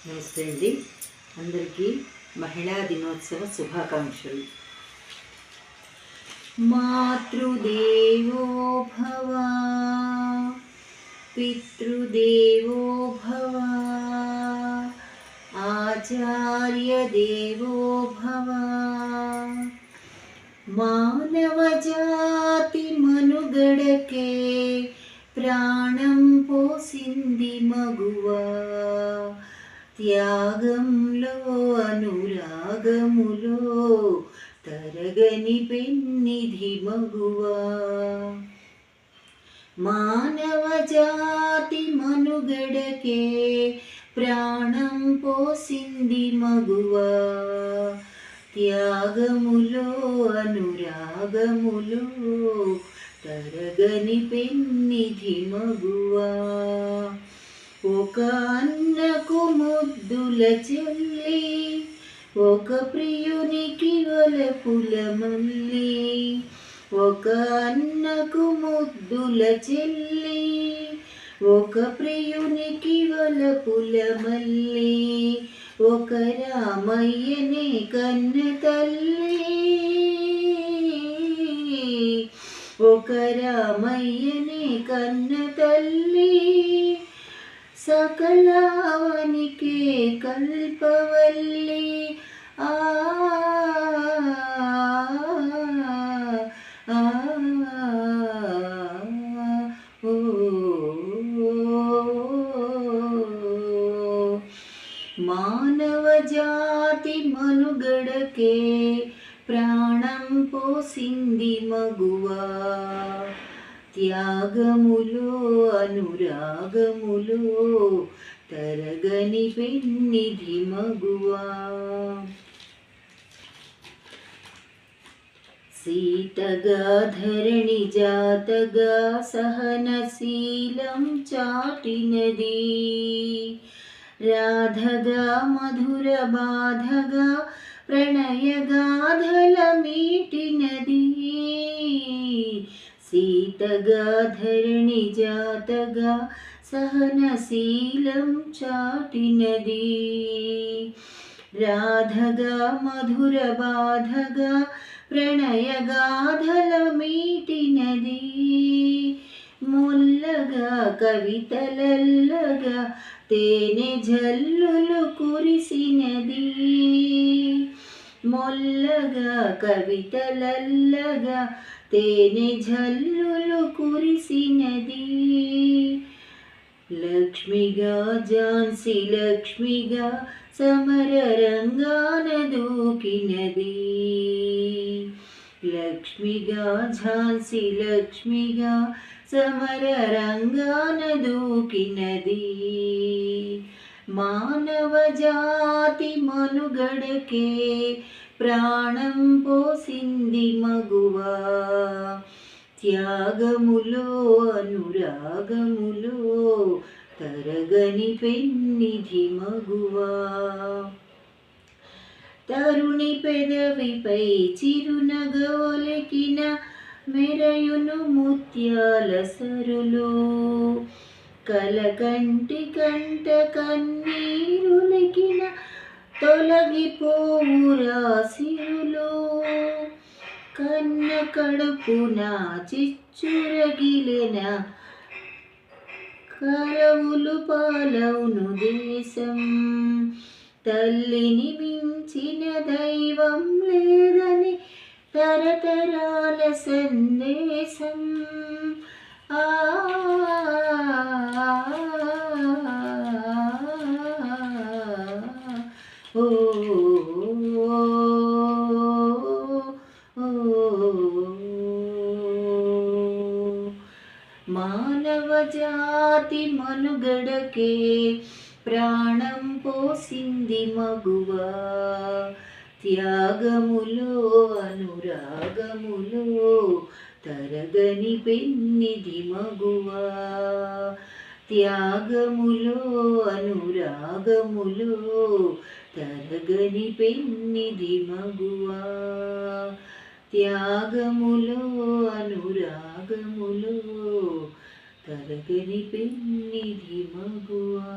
నమస్తే అండి. అందరికీ మహిళా దినోత్సవ శుభాకాంక్షలు. మాతృదేవో భవ, పితృదేవో భవ, ఆచార్య దేవో భవ. మానవ జాతి మనుగడకే ప్రాణం పోసింది మగువా, త్యాగంలో అనురాగములో తరగని పెన్నిధి మగువా. మానవ జాతి మనుగడకే ప్రాణం పోసింది మగువా, త్యాగములో అనురాగములో తరగని పెన్నిధి మగువా. ఒక అన్నకు ముద్దుల చెల్లి, ఒక ప్రియునికి వలపుల మల్లి. ఒక అన్నకు ముద్దుల చెల్లి, ఒక ప్రియునికి వలపుల మల్లి. ఒక రామయ్యనే కన్న తల్లి, ఒక రామయ్యనే కన్న తల్లి. సకలావనికే కల్పవల్లి. ఆ మానవ జాతి మనుగడకే ప్రాణం పోసింది మగువా, త్యాగములో అనురాగములో తరగని పెన్నిధి మగువా. సీతగా ధరణి జాతగా సహనశీలం చాటినది, రాధగా మధుర బాధగా ప్రణయగాధల మీటినది. సీతగా ధరణి జాతగా సహనశీలం చాటినది, రాధగా మధుర బాధగా ప్రణయగాధల మీటినది. ముల్లగా కవితలల్లగా తేనె జల్లులు కురిసినది, మొల్లగా కవితలల్లగా తేనె జల్లులు కురిసినది. లక్ష్మిగా ఝాన్సీ లక్ష్మిగా సమర రంగాన దూకినది. లక్ష్మిగా ఝాన్సీ లక్ష్మిగా సమర రంగాన దూకినది. మానవ జాతి మనుగడకే ప్రాణం పోసింది మగువా, త్యాగములో అనురాగములో తరగని పెన్నిధి మగువా. తరుణి పెదవిపై చిరునగొలికిన మెరయును ముత్యాల సరులు, కలకంటి కంట కన్నీరులికిన తొలగిపోవురా సిరులు. కన్న కడుపున చిచ్చురగిలిన కరవులు పాలవును దేశం, తల్లిని మించిన దైవం లేదని తరతరాల సందేశం. ఆ ఓ మానవ జాతి మనుగడకే ప్రాణం పోసింది మగువా, త్యాగములో అనురాగములో తరగని పెన్నిధి మగువా. త్యాగములో అనురాగములో తరగని పెన్నిధి మగువా. త్యాగములో అనురాగములో తరగని పెన్నిధి మగువా.